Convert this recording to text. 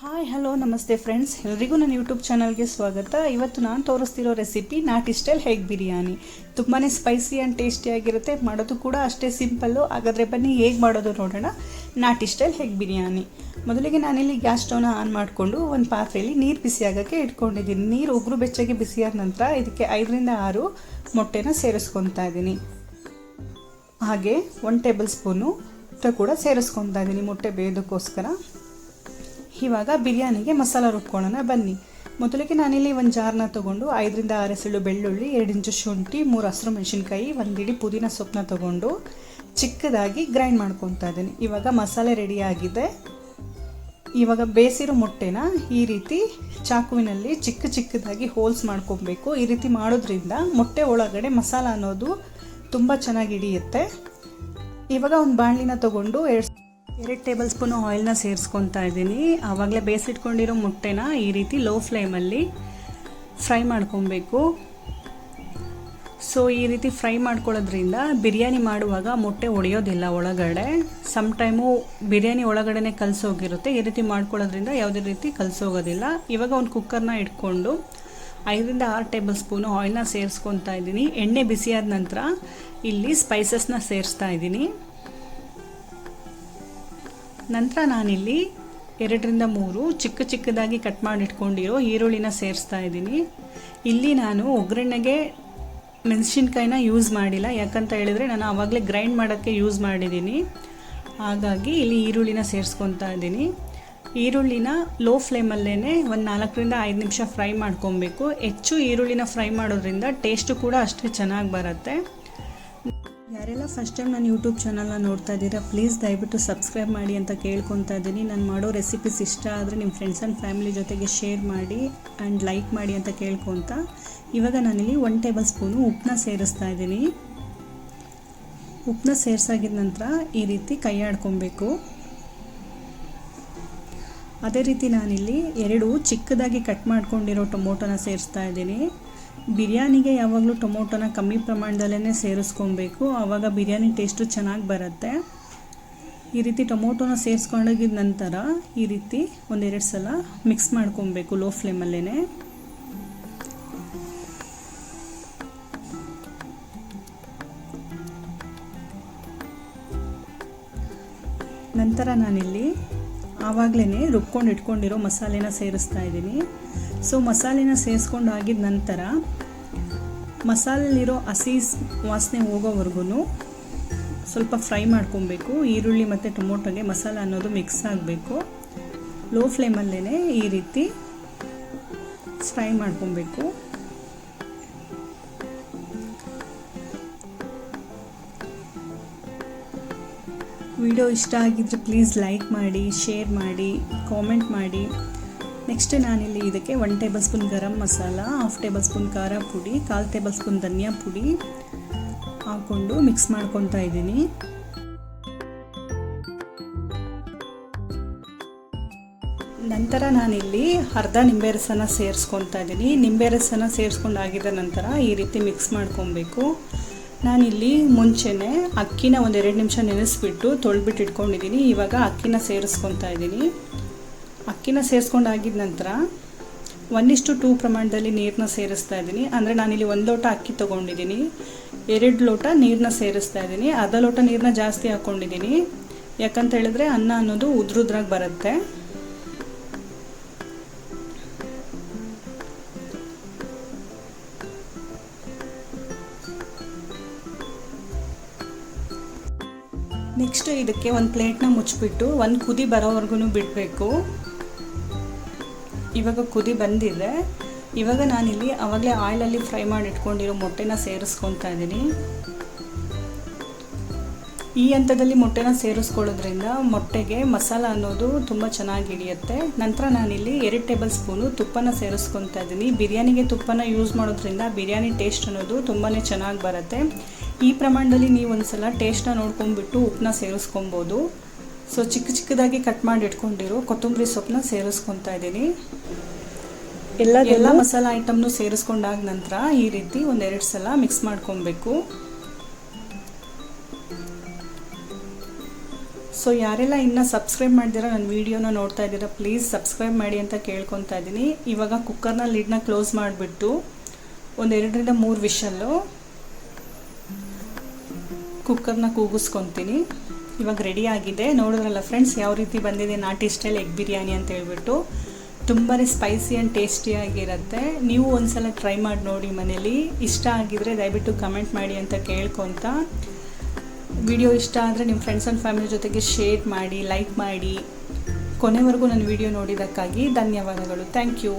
Hi hello ನಮಸ್ತೆ friends, ಎಲ್ಲರಿಗೂ ನನ್ನ ಯೂಟ್ಯೂಬ್ ಚಾನಲ್ಗೆ ಸ್ವಾಗತ. ಇವತ್ತು ನಾನು ತೋರಿಸ್ತಿರೋ ರೆಸಿಪಿ ನಾಟಿ ಸ್ಟೈಲ್ ಎಗ್ ಬಿರಿಯಾನಿ. ತುಂಬಾ ಸ್ಪೈಸಿ ಆ್ಯಂಡ್ ಟೇಸ್ಟಿಯಾಗಿರುತ್ತೆ, ಮಾಡೋದು ಕೂಡ ಅಷ್ಟೇ ಸಿಂಪಲ್ಲು. ಹಾಗಾದರೆ ಬನ್ನಿ ಹೇಗೆ ಮಾಡೋದು ನೋಡೋಣ. ನಾಟಿ ಸ್ಟೈಲ್ ಎಗ್ ಬಿರಿಯಾನಿ. ಮೊದಲಿಗೆ ನಾನಿಲ್ಲಿ ಗ್ಯಾಸ್ ಸ್ಟವ್ನ ಆನ್ ಮಾಡಿಕೊಂಡು ಒಂದು ಪಾತ್ರೆಯಲ್ಲಿ ನೀರು ಬಿಸಿಯಾಗೋಕ್ಕೆ ಇಟ್ಕೊಂಡಿದ್ದೀನಿ. ನೀರು ಉಗುರು ಬೆಚ್ಚಗೆ ಬಿಸಿಯಾದ ನಂತರ ಇದಕ್ಕೆ 5ರಿಂದ 6 ಮೊಟ್ಟೆನ ಸೇರಿಸ್ಕೊತಾ ಇದ್ದೀನಿ. ಹಾಗೆ 1 ಟೇಬಲ್ ಸ್ಪೂನು ಕೂಡ ಸೇರಿಸ್ಕೊತಾ ಇದ್ದೀನಿ ಮೊಟ್ಟೆ ಬೇಯೋದಕ್ಕೋಸ್ಕರ. ಇವಾಗ ಬಿರಿಯಾನಿಗೆ ಮಸಾಲ ರುಬ್ಕೊಳ್ಳೋಣ ಬನ್ನಿ. ಮೊದಲಿಗೆ ನಾನಿಲ್ಲಿ ಒಂದು ಜಾರ್ನ ತೊಗೊಂಡು 5ರಿಂದ 6 ಎಸಳು ಬೆಳ್ಳುಳ್ಳಿ, 2 ಇಂಚು ಶುಂಠಿ, 3 ಹಸಿರು ಮೆಣಸಿನ್ಕಾಯಿ, 1 ಇಡಿ ಪುದೀನ ಸೊಪ್ಪನ್ನ ತೊಗೊಂಡು ಚಿಕ್ಕದಾಗಿ ಗ್ರೈಂಡ್ ಮಾಡ್ಕೊತಾ ಇದ್ದೀನಿ. ಇವಾಗ ಮಸಾಲೆ ರೆಡಿ ಆಗಿದೆ. ಇವಾಗ ಬೇಯಿಸಿರೋ ಮೊಟ್ಟೆನ ಈ ರೀತಿ ಚಾಕುವಿನಲ್ಲಿ ಚಿಕ್ಕದಾಗಿ ಹೋಲ್ಸ್ ಮಾಡ್ಕೊಬೇಕು. ಈ ರೀತಿ ಮಾಡೋದ್ರಿಂದ ಮೊಟ್ಟೆ ಒಳಗಡೆ ಮಸಾಲ ಅನ್ನೋದು ತುಂಬ ಚೆನ್ನಾಗಿ ಹಿಡಿಯುತ್ತೆ. ಇವಾಗ ಒಂದು ಬಾಣಲಿನ ತೊಗೊಂಡು 2 ಟೇಬಲ್ ಸ್ಪೂನು ಆಯಿಲ್ನ ಸೇರಿಸ್ಕೊತಾ ಇದ್ದೀನಿ. ಆವಾಗಲೇ ಬೇಯಿಸಿಟ್ಕೊಂಡಿರೋ ಮೊಟ್ಟೆನ ಈ ರೀತಿ ಲೋ ಫ್ಲೇಮಲ್ಲಿ ಫ್ರೈ ಮಾಡ್ಕೊಬೇಕು. ಸೊ ಈ ರೀತಿ ಫ್ರೈ ಮಾಡ್ಕೊಳ್ಳೋದ್ರಿಂದ ಬಿರಿಯಾನಿ ಮಾಡುವಾಗ ಮೊಟ್ಟೆ ಒಡೆಯೋದಿಲ್ಲ ಒಳಗಡೆ. ಸಮ್ ಟೈಮು ಬಿರಿಯಾನಿ ಒಳಗಡೆ ಕಲಸೋಗಿರುತ್ತೆ. ಈ ರೀತಿ ಮಾಡ್ಕೊಳ್ಳೋದ್ರಿಂದ ಯಾವುದೇ ರೀತಿ ಕಲಸೋಗೋದಿಲ್ಲ. ಇವಾಗ ಒಂದು ಕುಕ್ಕರ್ನ ಇಟ್ಕೊಂಡು 5ರಿಂದ 6 ಟೇಬಲ್ ಸ್ಪೂನು ಆಯಿಲ್ನ ಸೇರಿಸ್ಕೊತಾ ಇದ್ದೀನಿ. ಎಣ್ಣೆ ಬಿಸಿಯಾದ ನಂತರ ಇಲ್ಲಿ ಸ್ಪೈಸಸ್ನ ಸೇರಿಸ್ತಾ ಇದ್ದೀನಿ. ನಂತರ ನಾನಿಲ್ಲಿ 2ರಿಂದ 3 ಚಿಕ್ಕದಾಗಿ ಕಟ್ ಮಾಡಿ ಇಟ್ಕೊಂಡಿರೋ ಈರುಳ್ಳಿನ ಸೇರಿಸ್ತಾ ಇದ್ದೀನಿ. ಇಲ್ಲಿ ನಾನು ಒಗ್ಗರಣೆಗೆ ಮೆಣಸಿನ್ಕಾಯಿನ ಯೂಸ್ ಮಾಡಿಲ್ಲ, ಯಾಕಂತ ಹೇಳಿದರೆ ನಾನು ಆವಾಗಲೇ ಗ್ರೈಂಡ್ ಮಾಡೋಕ್ಕೆ ಯೂಸ್ ಮಾಡಿದ್ದೀನಿ. ಹಾಗಾಗಿ ಇಲ್ಲಿ ಈರುಳ್ಳಿನ ಸೇರಿಸ್ಕೊತಾ ಇದ್ದೀನಿ. ಈರುಳ್ಳಿನ ಲೋ ಫ್ಲೇಮಲ್ಲೇ ಒಂದು 4ರಿಂದ 5 ನಿಮಿಷ ಫ್ರೈ ಮಾಡ್ಕೊಬೇಕು. ಹೆಚ್ಚು ಈರುಳ್ಳಿನ ಫ್ರೈ ಮಾಡೋದ್ರಿಂದ ಟೇಸ್ಟು ಕೂಡ ಅಷ್ಟೇ ಚೆನ್ನಾಗಿ ಬರುತ್ತೆ. ಯಾರೆಲ್ಲ ಫಸ್ಟ್ ಟೈಮ್ ನಾನು ಯೂಟ್ಯೂಬ್ ಚಾನಲ್ನ ನೋಡ್ತಾ ಇದ್ದೀರಾ, ಪ್ಲೀಸ್ ದಯವಿಟ್ಟು ಸಬ್ಸ್ಕ್ರೈಬ್ ಮಾಡಿ ಅಂತ ಕೇಳ್ಕೊತಾ ಇದ್ದೀನಿ. ನಾನು ಮಾಡೋ ರೆಸಿಪೀಸ್ ಇಷ್ಟ ಆದರೆ ನಿಮ್ಮ ಫ್ರೆಂಡ್ಸ್ ಆ್ಯಂಡ್ ಫ್ಯಾಮಿಲಿ ಜೊತೆಗೆ ಶೇರ್ ಮಾಡಿ ಆ್ಯಂಡ್ ಲೈಕ್ ಮಾಡಿ ಅಂತ ಕೇಳ್ಕೊತಾ ಇವಾಗ ನಾನಿಲ್ಲಿ 1 ಟೇಬಲ್ ಸ್ಪೂನು ಉಪ್ಪನ್ನ ಸೇರಿಸ್ತಾ ಇದ್ದೀನಿ. ಉಪ್ಪನ್ನ ಸೇರಿಸಾಗಿದ ನಂತರ ಈ ರೀತಿ ಕೈ ಆಡ್ಕೊಬೇಕು. ಅದೇ ರೀತಿ ನಾನಿಲ್ಲಿ 2 ಚಿಕ್ಕದಾಗಿ ಕಟ್ ಮಾಡ್ಕೊಂಡಿರೋ ಟೊಮೊಟೊನ ಸೇರಿಸ್ತಾ ಇದ್ದೀನಿ. ಬಿರಿಯಾನಿಗೆ ಯಾವಾಗಲೂ ಟೊಮೊಟೊನ ಕಮ್ಮಿ ಪ್ರಮಾಣದಲ್ಲೇ ಸೇರಿಸ್ಕೊಬೇಕು, ಆವಾಗ ಬಿರಿಯಾನಿ ಟೇಸ್ಟು ಚೆನ್ನಾಗಿ ಬರುತ್ತೆ. ಈ ರೀತಿ ಟೊಮೊಟೊನ ಸೇರಿಸ್ಕೊಂಡಾಗಿದ ನಂತರ ಈ ರೀತಿ 1-2 ಸಲ ಮಿಕ್ಸ್ ಮಾಡ್ಕೊಬೇಕು ಲೋ ಫ್ಲೇಮಲ್ಲೇ. ನಂತರ ನಾನಿಲ್ಲಿ ಆವಾಗಲೇ ರುಬ್ಕೊಂಡು ಇಟ್ಕೊಂಡಿರೋ ಮಸಾಲೆನ ಸೇರಿಸ್ತಾ ಇದ್ದೀನಿ. ಸೊ ಮಸಾಲೆನ ಸೇರಿಸ್ಕೊಂಡು ಆಗಿದ ನಂತರ ಮಸಾಲೆಲಿರೋ ಹಸಿ ವಾಸನೆ ಹೋಗೋವರೆಗೂ ಸ್ವಲ್ಪ ಫ್ರೈ ಮಾಡ್ಕೊಬೇಕು. ಈರುಳ್ಳಿ ಮತ್ತು ಟೊಮೊಟೊಗೆ ಮಸಾಲ ಅನ್ನೋದು ಮಿಕ್ಸ್ ಆಗಬೇಕು. ಲೋ ಫ್ಲೇಮಲ್ಲೇ ಈ ರೀತಿ ಫ್ರೈ ಮಾಡ್ಕೊಬೇಕು. ವಿಡಿಯೋ ಇಷ್ಟ ಆಗಿದ್ದರೆ ಪ್ಲೀಸ್ ಲೈಕ್ ಮಾಡಿ, ಶೇರ್ ಮಾಡಿ, ಕಾಮೆಂಟ್ ಮಾಡಿ. ನೆಕ್ಸ್ಟ್ ನಾನಿಲ್ಲಿ ಇದಕ್ಕೆ 1 table spoon garam masala, 1/2 table spoon ಖಾರ ಪುಡಿ, 1/4 ಟೇಬಲ್ ಸ್ಪೂನ್ ಧನಿಯಾ ಪುಡಿ ಹಾಕ್ಕೊಂಡು ಮಿಕ್ಸ್ ಮಾಡ್ಕೊತಾ ಇದ್ದೀನಿ. ನಂತರ ನಾನಿಲ್ಲಿ ಅರ್ಧ ನಿಂಬೆ ರಸನ ಸೇರಿಸ್ಕೊತಾ ಇದ್ದೀನಿ. ನಿಂಬೆ ರಸನ ಸೇರಿಸ್ಕೊಂಡಾಗಿದ ನಂತರ ಈ ರೀತಿ ಮಿಕ್ಸ್ ಮಾಡ್ಕೊಬೇಕು. ನಾನಿಲ್ಲಿ ಮುಂಚೆನೇ ಅಕ್ಕಿನ 1-2 ನಿಮಿಷ ನೆನೆಸ್ಬಿಟ್ಟು ತೊಳೆದ್ಬಿಟ್ಟು ಇಟ್ಕೊಂಡಿದ್ದೀನಿ. ಇವಾಗ ಅಕ್ಕಿನ ಸೇರಿಸ್ಕೊತಾ ಇದ್ದೀನಿ. ಅಕ್ಕಿನ ಸೇರಿಸ್ಕೊಂಡಾಗಿದ ನಂತರ 1:2 ಪ್ರಮಾಣದಲ್ಲಿ ನೀರನ್ನ ಸೇರಿಸ್ತಾ ಇದ್ದೀನಿ. ಅಂದರೆ ನಾನಿಲ್ಲಿ 1 ಲೋಟ ಅಕ್ಕಿ ತೊಗೊಂಡಿದ್ದೀನಿ, 2 ಲೋಟ ನೀರನ್ನ ಸೇರಿಸ್ತಾ ಇದ್ದೀನಿ. ಅರ್ಧ ಲೋಟ ನೀರನ್ನ ಜಾಸ್ತಿ ಹಾಕ್ಕೊಂಡಿದ್ದೀನಿ, ಯಾಕಂತ ಹೇಳಿದ್ರೆ ಅನ್ನ ಅನ್ನೋದು ಉದ್ರುದ್ರಾಗಿ ಬರುತ್ತೆ. ನೆಕ್ಸ್ಟ್ ಇದಕ್ಕೆ ಒಂದು ಪ್ಲೇಟ್ನ ಮುಚ್ಚಿಬಿಟ್ಟು 1 ಕುದಿ ಬರೋವರೆಗೂ ಬಿಡಬೇಕು. ಇವಾಗ ಕುದಿ ಬಂದಿದೆ. ಇವಾಗ ನಾನಿಲ್ಲಿ ಆವಾಗಲೇ ಆಯಿಲಲ್ಲಿ ಫ್ರೈ ಮಾಡಿ ಇಟ್ಕೊಂಡಿರೋ ಮೊಟ್ಟೆನ ಸೇರಿಸ್ಕೊತಾ ಇದ್ದೀನಿ. ಈ ಹಂತದಲ್ಲಿ ಮೊಟ್ಟೆನ ಸೇರಿಸ್ಕೊಳ್ಳೋದ್ರಿಂದ ಮೊಟ್ಟೆಗೆ ಮಸಾಲ ಅನ್ನೋದು ತುಂಬ ಚೆನ್ನಾಗಿ ಹಿಡಿಯುತ್ತೆ. ನಂತರ ನಾನಿಲ್ಲಿ 2 ಟೇಬಲ್ ಸ್ಪೂನು ತುಪ್ಪನ ಸೇರಿಸ್ಕೊತಾ ಇದ್ದೀನಿ. ಬಿರಿಯಾನಿಗೆ ತುಪ್ಪನ ಯೂಸ್ ಮಾಡೋದ್ರಿಂದ ಬಿರಿಯಾನಿ ಟೇಸ್ಟ್ ಅನ್ನೋದು ತುಂಬಾ ಚೆನ್ನಾಗಿ ಬರುತ್ತೆ. ಈ ಪ್ರಮಾಣದಲ್ಲಿ ನೀವು ಒಂದು ಸಲ ಟೇಸ್ಟ್ನ ನೋಡ್ಕೊಂಡ್ಬಿಟ್ಟು ಉಪ್ಪನ್ನ ಸೇರಿಸ್ಕೊಬೋದು. ಸೊ ಚಿಕ್ಕದಾಗಿ ಕಟ್ ಮಾಡಿ ಇಟ್ಕೊಂಡಿರೋ ಕೊತ್ತಂಬರಿ ಸೊಪ್ಪನ್ನ ಸೇರಿಸ್ಕೊತಾ ಇದ್ದೀನಿ. ಎಲ್ಲ ಮಸಾಲ ಐಟಮ್ನು ಸೇರಿಸ್ಕೊಂಡಾಗ ನಂತರ ಈ ರೀತಿ 1-2 ಸಲ ಮಿಕ್ಸ್ ಮಾಡ್ಕೊಬೇಕು. ಸೊ ಯಾರೆಲ್ಲ ಇನ್ನೂ ಸಬ್ಸ್ಕ್ರೈಬ್ ಮಾಡಿದಿರ ನನ್ನ ವೀಡಿಯೋನ ನೋಡ್ತಾ ಇದ್ದೀರಾ ಪ್ಲೀಸ್ ಸಬ್ಸ್ಕ್ರೈಬ್ ಮಾಡಿ ಅಂತ ಕೇಳ್ಕೊತಾ ಇದ್ದೀನಿ. ಇವಾಗ ಕುಕ್ಕರ್ನ ಲಿಡ್ನ ಕ್ಲೋಸ್ ಮಾಡಿಬಿಟ್ಟು ಒಂದು 2 ರಿಂದ 3 ವಿಷಲ್ಲು ಕುಕ್ಕರ್ನ ಕೂಗಿಸ್ಕೊತೀನಿ. ಇವಾಗ ರೆಡಿ ಆಗಿದೆ. ನೋಡಿದ್ರಲ್ಲ ಫ್ರೆಂಡ್ಸ್ ಯಾವ ರೀತಿ ಬಂದಿದೆ ನಾಟಿ ಸ್ಟೈಲ್ ಎಗ್ ಬಿರಿಯಾನಿ ಅಂತ ಹೇಳ್ಬಿಟ್ಟು. ತುಂಬಾ ಸ್ಪೈಸಿ ಆ್ಯಂಡ್ ಟೇಸ್ಟಿಯಾಗಿರುತ್ತೆ. ನೀವು ಒಂದ್ಸಲ ಟ್ರೈ ಮಾಡಿ ನೋಡಿ ಮನೇಲಿ. ಇಷ್ಟ ಆಗಿದರೆ ದಯವಿಟ್ಟು ಕಮೆಂಟ್ ಮಾಡಿ ಅಂತ ಕೇಳ್ಕೊತ, ವಿಡಿಯೋ ಇಷ್ಟ ಆದರೆ ನಿಮ್ಮ ಫ್ರೆಂಡ್ಸ್ ಆ್ಯಂಡ್ ಫ್ಯಾಮಿಲಿ ಜೊತೆಗೆ ಶೇರ್ ಮಾಡಿ, ಲೈಕ್ ಮಾಡಿ. ಕೊನೆವರೆಗೂ ನನ್ನ ವಿಡಿಯೋ ನೋಡಿದ್ದಕ್ಕಾಗಿ ಧನ್ಯವಾದಗಳು. Thank you.